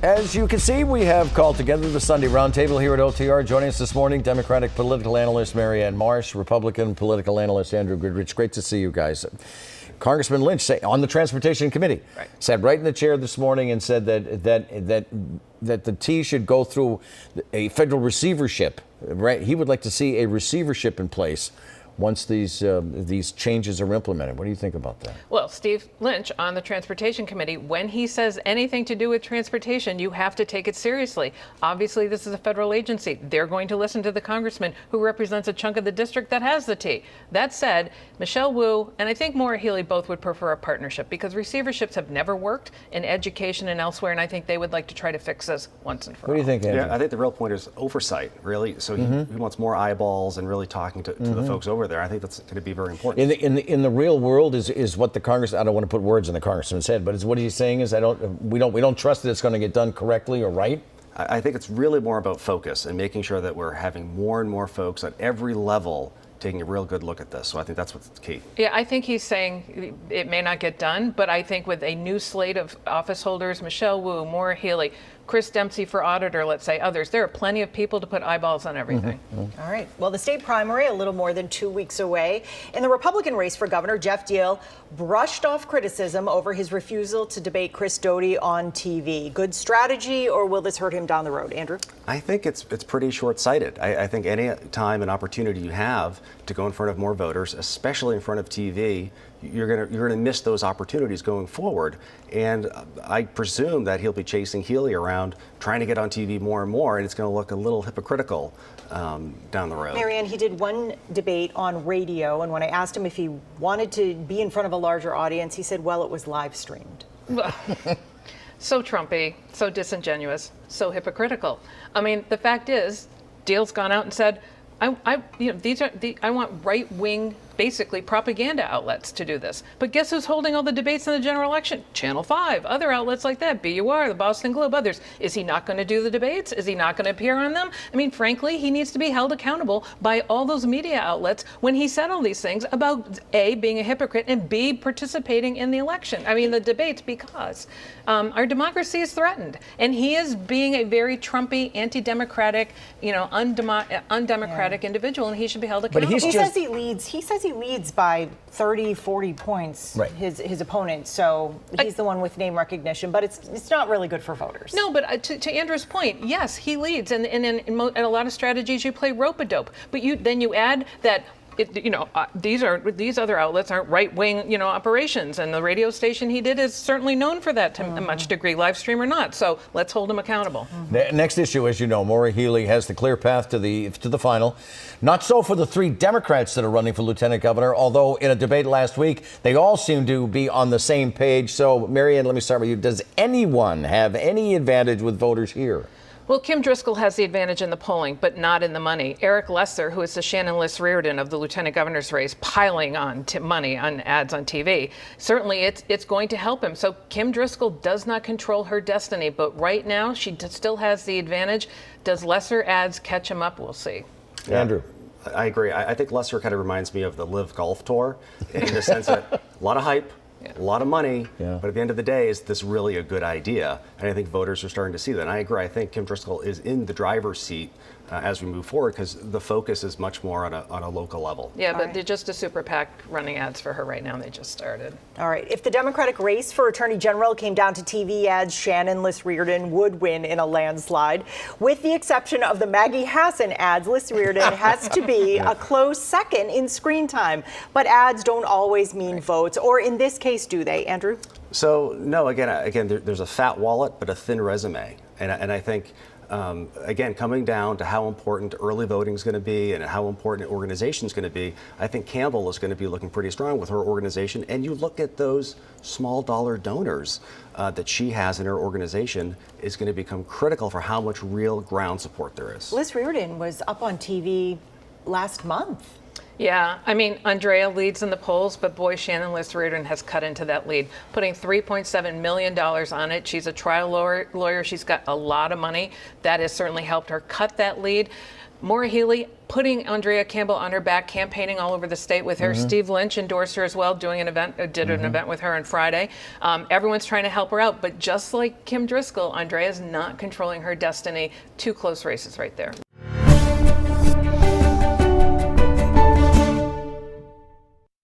As you can see, we have called together the Sunday Roundtable here at OTR. Joining us this morning, Democratic political analyst Marianne Marsh, Republican political analyst Andrew Goodrich. Great to see you guys. Congressman Lynch on the Transportation Committee sat right in the chair this morning and said that the T should go through a federal receivership. Right, he would like to see a receivership in place once these changes are implemented. What do you think about that? Well, Steve Lynch on the Transportation Committee, when he says anything to do with transportation, you have to take it seriously. Obviously, this is a federal agency. They're going to listen to the congressman who represents a chunk of the district that has the T. That said, Michelle Wu and I think Maura Healey both would prefer a partnership because receiverships have never worked in education and elsewhere, and I think they would like to try to fix this once and for all. What do you think, Andrew? Yeah, I think the real point is oversight, really. So he wants more eyeballs and really talking to the folks over there. I think that's going to be very important. In the real world, is what the Congress. I don't want to put words in the congressman's head, but is what he's saying is we don't trust that it's going to get done correctly or right. I think it's really more about focus and making sure that we're having more and more folks at every level taking a real good look at this. So I think that's what's key. Yeah, I think he's saying it may not get done, but I think with a new slate of office holders, Michelle Wu, Maura Healey, Chris Dempsey for auditor, let's say others, there are plenty of people to put eyeballs on everything. All right. Well, the state primary a little more than 2 weeks away. In the Republican race for governor, Jeff Diehl brushed off criticism over his refusal to debate Chris Doughty on TV. Good strategy, or will this hurt him down the road? Andrew? I think it's pretty short-sighted. I think any time and opportunity you have to go in front of more voters, especially in front of TV, you're gonna miss those opportunities going forward. And I presume that he'll be chasing Healey around, trying to get on TV more and more, and it's going to look a little hypocritical down the road. Marianne, he did one debate on radio, and when I asked him if he wanted to be in front of a larger audience, he said, well, it was live streamed. So Trumpy, so disingenuous, so hypocritical. I mean, the fact is, Diehl's gone out and said, I want right-wing, basically propaganda outlets to do this. But guess who's holding all the debates in the general election? Channel 5, other outlets like that, BUR, the Boston Globe, others. Is he not going to do the debates? Is he not going to appear on them? I mean, frankly, he needs to be held accountable by all those media outlets when he said all these things about A, being a hypocrite, and B, participating in the election. I mean, the debates, because our democracy is threatened. And he is being a very Trumpy, anti-democratic, undemocratic individual, and he should be held accountable. But he says he leads by 30, 40 points, his opponent. So he's the one with name recognition, but it's not really good for voters. No, but to Andrew's point, yes, he leads, and in a lot of strategies you play rope-a-dope, but then you add that. These other outlets aren't right-wing, operations, and the radio station he did is certainly known for that to a much degree, live stream or not. So let's hold him accountable. Next issue, as you know, Maura Healey has the clear path to the final. Not so for the three Democrats that are running for lieutenant governor, although in a debate last week, they all seem to be on the same page. So, Marianne, let me start with you. Does anyone have any advantage with voters here? Well, Kim Driscoll has the advantage in the polling, but not in the money. Eric Lesser, who is the Shannon Liss Reardon of the lieutenant governor's race, piling on money on ads on TV. Certainly, it's going to help him. So Kim Driscoll does not control her destiny, but right now she still has the advantage. Does Lesser ads catch him up? We'll see. Yeah. Andrew? I agree. I think Lesser kind of reminds me of the Live Golf Tour in the sense that a lot of hype, a lot of money, but at the end of the day, is this really a good idea? And I think voters are starting to see that. And I agree. I think Kim Driscoll is in the driver's seat as we move forward because the focus is much more on a local level. Yeah, but they're just a super PAC running ads for her right now. They just started. All right. If the Democratic race for Attorney General came down to TV ads, Shannon Liss Reardon would win in a landslide. With the exception of the Maggie Hassan ads, Liss Reardon has to be a close second in screen time. But ads don't always mean votes, or in this case, do they, Andrew? So, no, again, there's a fat wallet, but a thin resume. And I think, again, coming down to how important early voting is going to be and how important organization is going to be, I think Campbell is going to be looking pretty strong with her organization. And you look at those small dollar donors that she has in her organization is going to become critical for how much real ground support there is. Liss Reardon was up on TV last month. Yeah, I mean, Andrea leads in the polls, but boy, Shannon Liss Reardon has cut into that lead, putting $3.7 million on it. She's a trial lawyer. She's got a lot of money. That has certainly helped her cut that lead. Maura Healey putting Andrea Campbell on her back, campaigning all over the state with her. Steve Lynch endorsed her as well, doing an event, did an event with her on Friday. Everyone's trying to help her out, but just like Kim Driscoll, Andrea's not controlling her destiny. Two close races right there.